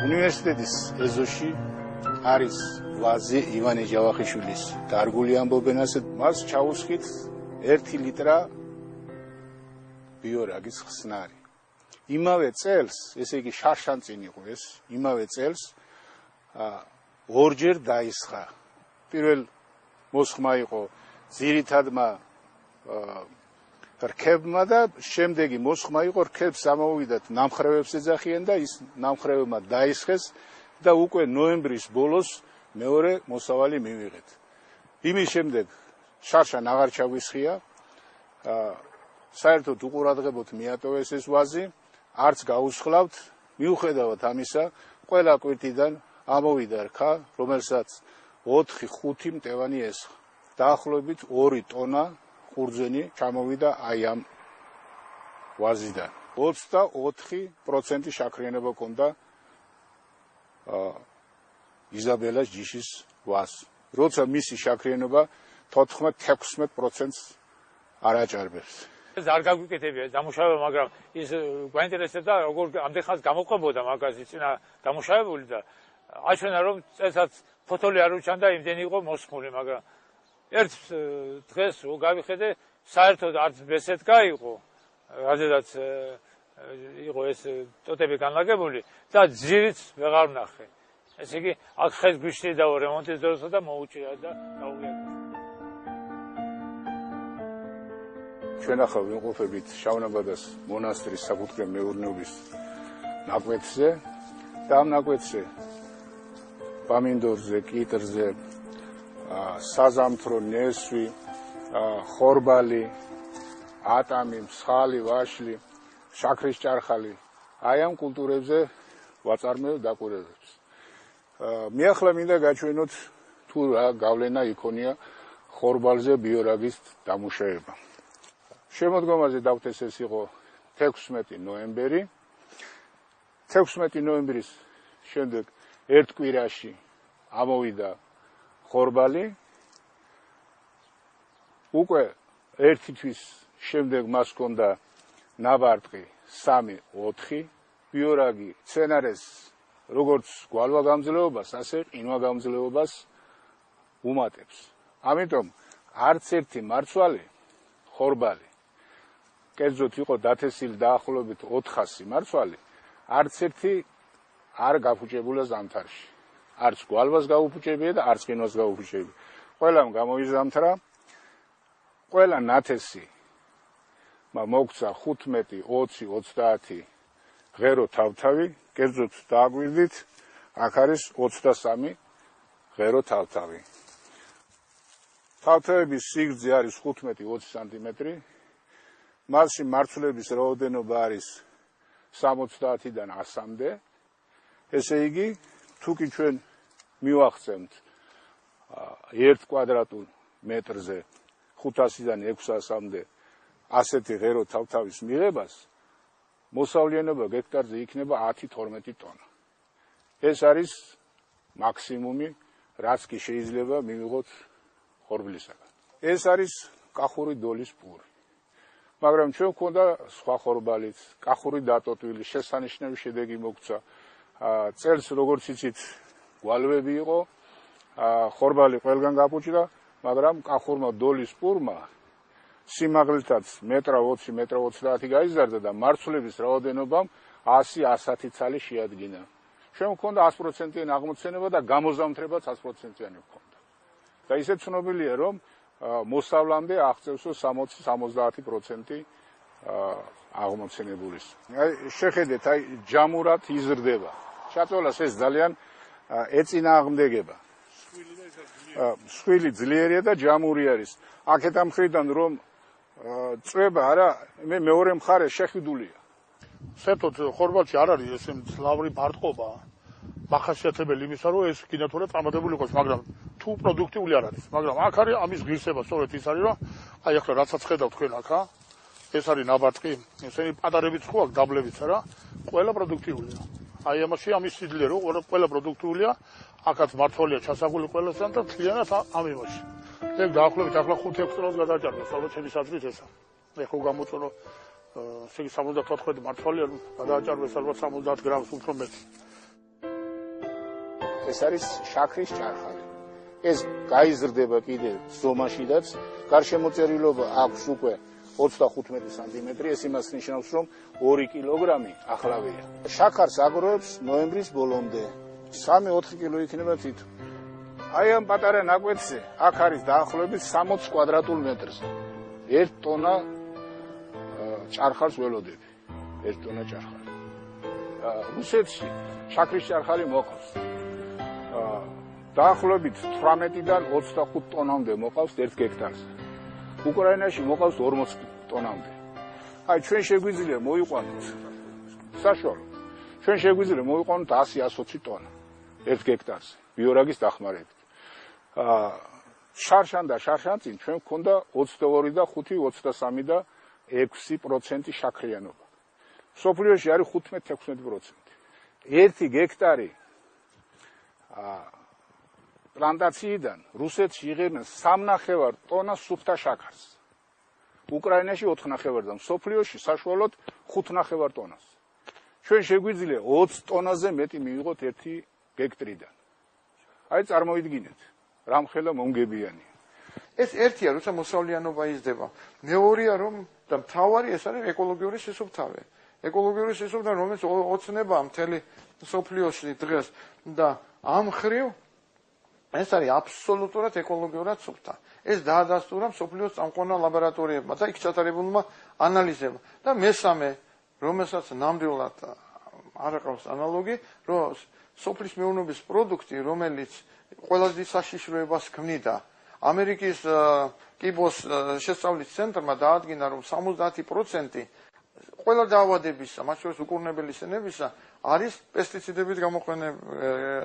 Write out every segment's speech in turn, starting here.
უნივერსიტეტის ეზოში არის ვაზი ივანე ჯავახიშვილის დარგული ამბობენ ასე მას ჩაუსხით 1 ლიტრა ბიორაგის ხსნარი. იმავე წელს, ესე იგი შარშანწინ იყო ეს, იმავე წელს ორჯერ დაისხა. პირველ მოსხმა იყო ძირითადმა რქებმა და შემდეგი მოსხმა იყო რქებს ამოვიდათ ნამხრევებს ეძახიან და ის ნამხრევებმა დაისხეს და უკვე ნოემბრის ბოლოს მეორე მოსავალი მივიღეთ. იმის შემდეგ შარშან აღარ ჩაგვისხია, საერთოდ უყურადღებოთ მიატოვეს ეს ვაზი, არც გაუსხლავთ, მიუხედავად ამისა, ყველა კვირტიდან ამოვიდა რქა, რომელსაც 4-5 მტევანი ესხა. დაახლოებით 2 ტონა ყურძენი ჩამოვიდა აი ამ ვაზიდან. 24% შაქრიანობა ჰქონდა იზაბელას ჯიშის ვაზს. როცა მისი შაქრიანობა 14-16%-ს არ აჭარბებს. ეს არ გაგვიკეთებია დამუშავება, მაგრამ ის გვაინტერესებდა როგორ ამდენ ხანს გამოყვებოდა მაგაზი წინა დამუშავებული და აჩვენა რომ წელსაც ფოთოლი არ უჩანდა, იმდენი იყო მოსხმული, მაგრამ ერთ დღეს გავიხედე საერთოდ არც ბესეთ გაიყო, რადგანაც იყო ეს ტოტები განლაგებული და ძირიც ვეღარ ვნახე. ესე იგი აქ ხეს გვიშლიდაო რემონტის დროსა და მოუჭირა და დაუვიარო. ჩვენ ახლა ვიმყოფებით შავნაბადას მონასტრის საკუთრე მეურნეობის ნაკვეთზე და ამ ნაკვეთზე პამინდორზე, კიტრზე, საზამთრო, ნესვი, ხორბალი, ატამი, მსხალი, ვაშლი, შაქრის ჭარხალი. აი ამ კულტურებზე ვაწარმოებ დაკვირვებებს. მე ახლა მინდა გაჩვენოთ თუ რა გავლენა იქონია ხორბალზე ბიორაგის დამუშავება. შემოდგომაზე დავთეს იყო 16 ნოემბერი. 16 ნოემბრის შემდეგ ერთ კვირაში ამოვიდა ხორბალი. უკვე ერთი თვის შემდეგ მას ჰქონდა ნაბარტყი 3-4 ბიორაგი მცენარეს როგორც გვალვაგამძლეობას, ასე ყინვაგამძლეობას უმატებს. ამიტომ არც ერთი მარცვალი ხორბალი, კერძოდ იყო დათესილი დაახლოებით 400 მარცვალი, არც ერთი არ გაფუჭებულა ზამთარში. არც გვალვას გაუფუჭებია და არც ყინვას გაუფუჭებია. ყველამ გამოიზამთრა, ყველა ნათესი მოგცა 15, 20, 30 ღერო თავთავი, კერძოდ დააგვირდით, აქ არის 23 ღერო თავთავი. თავთავების სიგრძე არის 15-20 სანტიმეტრი. მასში მარცვლების რაოდენობა არის 70-დან 100-მდე. ესე იგი, თუ კი ჩვენ მივახცევთ 1 კვადრატულ მეტრზე 500-დან 600-მდე ასეთი ღერო თავთავის მიღებას, მოსავლიანობა გექტარზე იქნება 10-12 ტონა. ეს არის მაქსიმუმი, რაც კი შეიძლება მივიღოთ ხორბლისაგან. ეს არის კახური დოლის პური. მაგრამ ჩვენ გვქონდა სხვა ხორბალიც, კახური დატოტვილი, შესანიშნავი შედეგი მოგცა. წელს როგორც იცით, გვალვები იყო, ხორბალი ყველგან გაფუჭდა, მაგრამ კახურმა დოლის პურმა სიმაღლითაც 1.20 1.30 გაიზარდა და მარცვლების რაოდენობამ 100-110 ცალი შეადგინა. ჩვენ გვქონდა 100%-იანი აღმოცენება და გამოზამთრებაც 100%-იანი გვქონდა. და ისე ცნობილია, რომ მოსავლამდე აღწევსო 60-70% აღმოცენებულის. აი შეხედეთ, აი ჯამურად იზრდება. ჩაწოლას ეს ძალიან ეწინააღმდეგება. სხვილი ძლიერია და ჯამური არის. აქეთ ამ მხრიდან რომ წვება არა, მე მეორე მხარე შეხედულია. საერთოდ ხორბალში არ არის ესე მძლავრი ბარტყობა. მახასიათებელი იმისა, რომ ეს კიდევ წარმატებული იყოს, მაგრამ თუ პროდუქტიული არ არის. მაგრამ აქ არის ამის ღირსება, სწორედ ის არის, რომ აი ახლა რასაც ხედავთ თქვენ აქა, ეს არის ნაბარტყი, ესენი პატარებიც ხო აქვს, დაბლებიც არა, ყველა პროდუქტიულია. აი ამაში ამის სიძლიერე რომ ყველა პროდუქტიულია, აქაც მართალია ჩასაგული ყველასთან და თლიანად ამ იმაში. ეგ დაახლოებით ახლა 5-6 წელს გადაჭარბა, ალბათ ჩემის აზრით ესა. ეხო გამოწონო 74 მართალია გადაჭარბეს ალბათ 70 გრამს უფრო მეტი. ეს არის შაქრის ჭარხალი. ეს გაიზრდება კიდე ზომაშიდაც, გარშემოწერილობა აქვს უკვე 35 სანტიმეტრი, ეს იმას ნიშნავს, რომ 2 კილოგრამი ახლავეა. შაქარს აგროვებს ნოემბრის ბოლომდე. 3-4 კილო იქნება თითო. აი ამ პატარა ნაკვეთზე აქ არის დაახლოებით 60 კვადრატულ მეტრზე. 1 ტონა ჭარხალს ველოდები. 1 ტონა ჭარხალი. რუსეთში შაქრის ჭარხალი მოყავს. დაახლოებით 18-დან 25 ტონამდე მოყავს 1 გექტარზე. უკრაინაში მოყავს 40 ტონამდე. აი ჩვენ შეგვიძლია მოიყვანოთ საშუალო. ჩვენ შეგვიძლია მოიყვანოთ 100-120 ტონა 1 გექტარზე ბიორაგის დახმარებით. შარშან და შარშანწინ ჩვენ გვქონდა 22 და 5, 23 და 6% შაქრიანობა. სოფლიოში არის 15-16%. 1 გექტარი პლანტაციიდან რუსეთში იღებენ 3.5 ტონა სუფთა შაქარს. უკრაინაში 4.5 და სოფლიოში საშუალოდ 5.5 ტონას. ჩვენ შეგვიძლია 20 ტონაზე მეტი მივიღოთ 1 გექტრიდან. აი წარმოიდგინეთ, რამხელა მომგებიანია. ეს ერთია, როცა მოსავლიანობა იზრდება. მეორეა, რომ და მთავარი ეს არის ეკოლოგიური სისუფთავე. ეკოლოგიური სისუფთავე, რომელიც ოცნება მთელი სოფლიოში დღეს და ამ ხრივ ეს არის აბსოლუტურად ეკოლოგიურად სუფთა. ეს დაადასტურა სოფლიოს წამყვანმა ლაბორატორიებმა და იქ ჩატარებულმა ანალიზებმა. და მესამე, რომელსაც ნამდვილად არ აქვს ანალოგი, რომ სოფლის მეურნეობის პროდუქტი, რომელიც ყველაზე დიდ საშიშროებას ქმნიდა, ამერიკის კიბოს შესწავლის ცენტრმა დაადგინა, რომ 70% ყველა დაავადებისა, მათ შორის უკურნებელი სენებისა, არის პესტიციდებით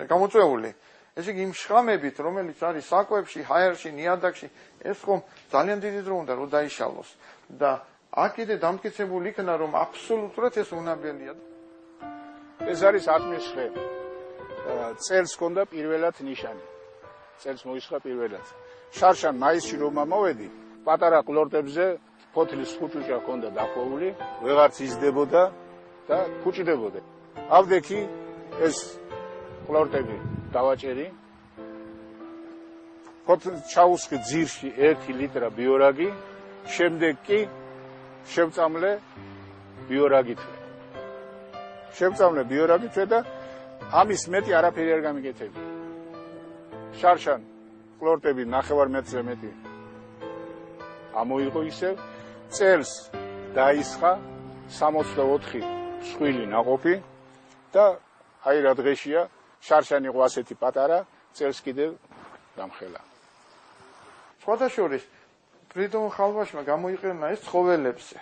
გამოწვეული. ესე იგი იმ შხამებით, რომელიც არის საკვებში, ჰაერში, ნიადაგში, ეს ხომ ძალიან დიდი დრო უნდა რომ დაიშალოს. და აქ კიდე დამტკიცებული იქნა, რომ აბსოლუტურად ეს უნაბელია. ეს არის ატმის ხე. წელს ჰქონდა პირველად ნიშანი. წელს მოისხა პირველად. შარშან მაისში რომ მოვედი, პატარა ყლორტებზე ფოთლის ხუჭუჭა ჰქონდა დახვეული, ვეღარც იზრდებოდა და ფუჭდებოდა. ავდექი ეს ყლორტები დავაჭერი. ჩაუსხი ძირში 1 ლიტრა ბიორაგი, შემდეგ კი შევწამლე ბიორაგითვე. შევწამლე ბიორაგითვე და ამის მეტი არაფერი არ გამიგეთები. შარშან ყლორტები 9 მეტრზე მეტი ამოიღო ისევ, წელს დაისხა 64 მსხვილი ნაყოფი და აი რა დღეშია შარშანი იყო ასეთი პატარა, წელს კიდევ დამხელა. სხვადასხვა ფრიდონ ხალვაშმა გამოიყენა ეს ცხოველებზე.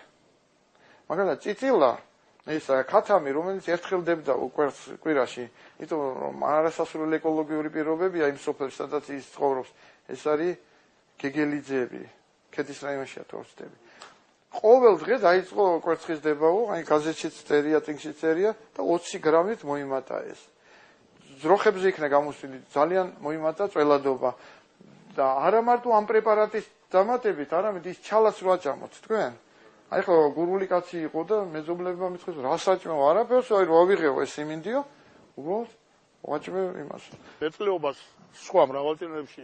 მაგალითად, წიწილა, ეს ქათამი, რომელიც ერთხელდებდა კვირაში, იმიტომ რომ არასასურველი ეკოლოგიური პირობებია იმ სოფელში, სადაც ის ცხოვრობს. ეს არის გეგელიძეები, ქედის რაიონშია თორცდები. ყოველ დღე დაიწყო კვერცხის დებაო, აი გაზეთშიც წერია, წიგნშიც წერია და 20 გრამით მოიმატა ეს. ძროხებზე იქნა გამოსული ძალიან მოიმატა წველადობა და არა მარტო ამ პრეპარატის დამატებით, არამედ ის ჩალას რო აჭამოთ თქვენ. აი ხო გურული კაცი იყო და მეზობლებმა მithქვეს რა საჭმევ არაფერს, აი რო ავიღეო ეს იმინდიო, უბრალოდ ვაჭმევ იმას. მეწყლეობას სხვა მრავალწლებში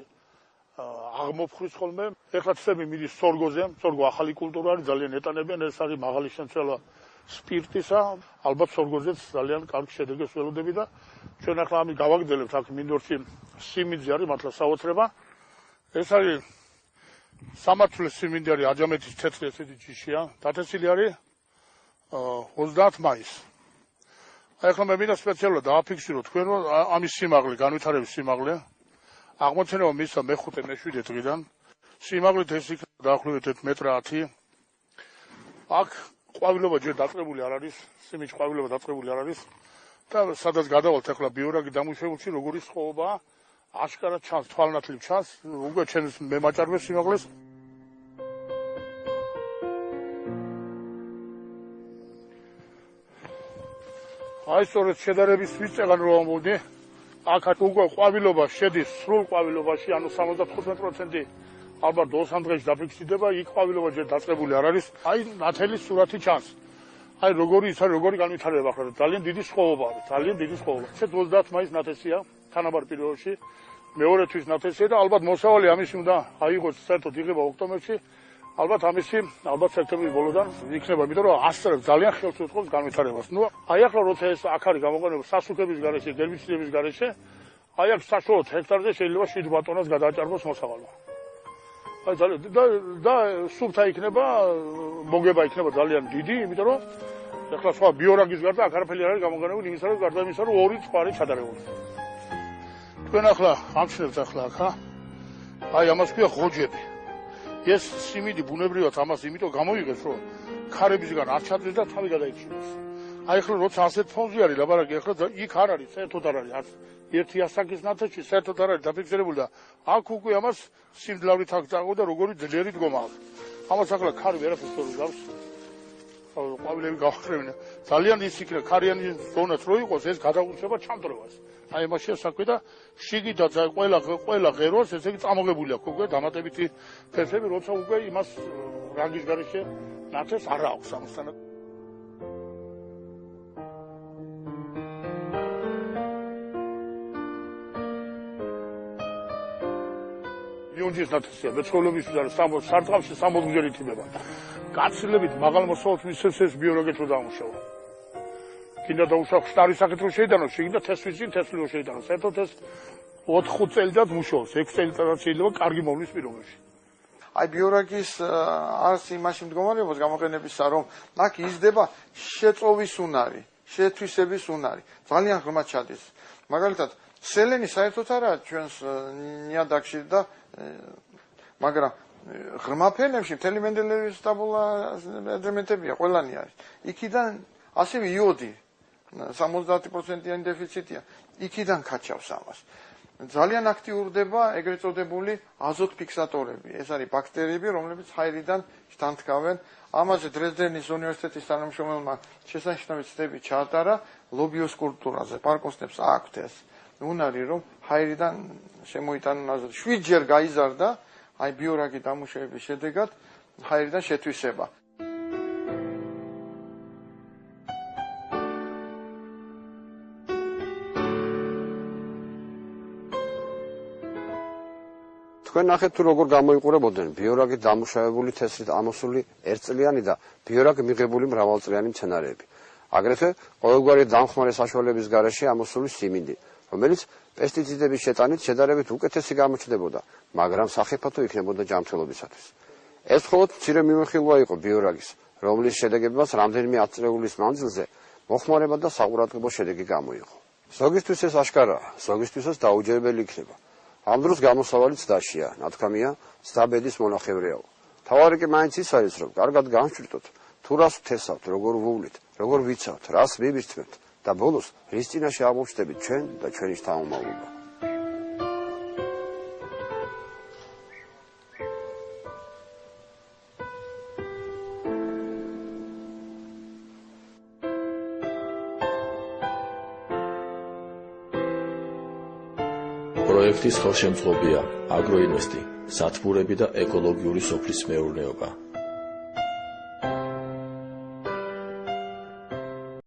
აღმოფხვის ხოლმე. ეხლა ცები მიდის სორგოზე, სორგო ახალი კულტურა არის, ძალიან ეტანებიან, ეს არის მაღალი შემცველა სპირტისა, ალბათ სორგოზეც ძალიან კარგი შედეგებს ველოდები და ჩვენ ახლა ამით გავაგრძელებთ აქ მინდორში სიმინდი არის მართლა საოცრება. ეს არის სამართლის სიმინდი არის აჯამეთის თეთრი ესეთი ჯიშია, დათესილი არის 30 მაისს. აი ახლა მე მინდა სპეციალურად დააფიქსირო თქვენ რომ ამის სიმაღლე, განვითარების სიმაღლე აღმოცენება მისცა მე-5 მე-7 დღიდან. სიმაღლით ეს იქნება დაახლოებით 1 მეტრ 10. აქ ყვავილობა ჯერ დაწყებული არ არის, სიმინდი ყვავილობა დაწყებული არ არის. და სადაც გადავალთ ახლა ბიორაგი დამუშავებულში როგორი სხოობა აშკარად ჩანს, თვალნათლივ ჩანს, უკვე ჩემს მემაჭარბეს სიმაღლეს. აი სწორედ შედარების ვისწეგან რომ ამბობდი, აქ უკვე ყვავილობა შედის სრულ ყვავილობაში, ანუ 75% ალბათ 2 დღეში დაფიქსირდება, იქ ყვავილობა ჯერ დაწყებული არ არის. აი ნათელის სურათი ჩანს. აი როგორი განვითარება ახლა ძალიან დიდი სხოობა არის, ძალიან დიდი სხოობა. ეს 30 მაისს ნათესია. თანაბარ პირობებში მეორე თვის ნათესია და ალბათ მოსავალი ამისი უნდა აიღოს საერთოდ იღება ოქტომბერში ალბათ სექტემბრის ბოლოდან იქნება იმიტომ რომ ასწრებ ძალიან ხელს უწყობს განვითარებას ნუ აი ახლა როცა ეს აქ არის გამოყენება სასუქების გარეშე გერბიციდების გარეშე აი აქ საშუალოდ ჰექტარზე შეიძლება 7 ბატონას გადააჭარბოს მოსავალმა აი და სუფთა იქნება მოგება იქნება ძალიან დიდი იმიტომ რომ ახლა სხვა ბიორაგის გარდა აქ არაფერი არ არის გამოყენებული იმისა რომ გარდა იმისა რომ ორი წყარი ჩადარებული თქვენ ახლა ამჩნევთ ახლა აქ აი ამას ქვია ღოჯები ეს სიმინდი ბუნებრივად ამას იმიტომ გამოიღებს რომ ქარებისგან არ ჩაძდეს და თავი გადაიჭიროს აი ახლა როცა ასეთ ფონზე არის ლაბარაკი ახლა იქ არ არის საერთოდ არ არის ერთი ასაკის ნათეში საერთოდ არ არის დაფიქსირებული და აქ უკვე ამას სიმძლავრით აქ წააგო და როგორი ძლიერი დგომა აქვს ამას ახლა ქარი ვერაფერს თორე გავს ყვავილები გავხრევინა ძალიან ის იქნება ქარიანი ზონაც რო იყოს ეს გადაურჩება ჩამწრევას აი მაშინ საქმე და შიგიდან ყველა ღეროს ესე იგი წამოღებული აქვს უკვე დამატებითი ფერფლები როცა უკვე იმას რანგის გარეშე ნათეს არ აქვს ამასთან იონჯის ნათესია მეცხოველების სარტყამში 60-ჯერ ითმება გაცილებით მაღალ მოსავალს მისცემს ეს ბიორაგიც რო დაამუშავა კიდე დაუშავ შტარის სახით რო შეიტანოს შეგინდა თესვიცი თესლი რო შეიტანოს საერთოდ ეს 4-5 წელიწად მუშაობს 6 წელიწადად შეიძლება კარგი მოვლის პირობებში აი ბიორაგის არც იმაში მდგომარეობას გამოყენებისა რომ აქ იზრდება შეწოვის უნარი შეთვისების უნარი ძალიან ღრმად ჩადის მაგალითად სელენი საერთოდ არა ჩვენს ნიადაგში და მაგრამ ღრმა ფენებში მთელი მენდელეევის ტაბულა ელემენტებია ყველანი არის იქიდან ასევე იოდი 70%-იანი დეფიციტია იქიდან ქაჩავს ამას ძალიან აქტიურდება ეგრეთ წოდებული აზოტ ფიქსატორები ეს არის ბაქტერიები რომლებიც ჰაერიდან შთანთქავენ ამაზე დრეზდენის უნივერსიტეტის თანამშრომელმა შესანიშნავი ცდები ჩაატარა ლობიოს კულტურაზე პარკოსნებს აქვთ ეს უნარი რომ ჰაერიდან შემოიტანონ აზოტი 7-ჯერ გაიზარდა აი ბიორაგი დამუშავების შედეგად ჰაერიდან შეთვისება თქვენ ნახეთ თუ როგორ გამოიყურებოდნენ ბიორაგით დამუშავებული თესლით ამოსული ერთწლიანი და ბიორაგ მიღებული მრავალწლიანი მცენარეები აგრეთვე ყოველგვარი დამხმარე საშუალების გარეშე ამოსული სიმინდი რომელიც პესტიციდების შეტანით შედარებით უკეთესი გამოჩნდებოდა მაგრამ სახიფათო იქნებოდა ჯანმრთელობისათვის ეს მხოლოდ მცირე მიმოხილვა იყო ბიორაგის რომლის შედეგებმაც რამდენიმე ათწლეულის მანძილზე მოხმარება და საყურადღებო შედეგი გამოიღო ზოგისთვის ეს აშკარაა ზოგისთვისაც დაუჯერებელი იქნება ამ დროს გამოსავალი ცდაშია ნათქვამია ცდაბედის მონახევრეაო თავარი კი მაინც ის არის რომ კარგად განვჭრიტოთ თუ რას ვთესავთ როგორ ვუვლით როგორ ვიცავთ რას მივირთმევთ და ბოლოს რის წინაშე აღმოჩნდებით ჩვენ და ჩვენი შთამომავლობა პროექტის ხელშემწყობია აგროინვესტი, სათბურები და ეკოლოგიური სოფლის მეურნეობა.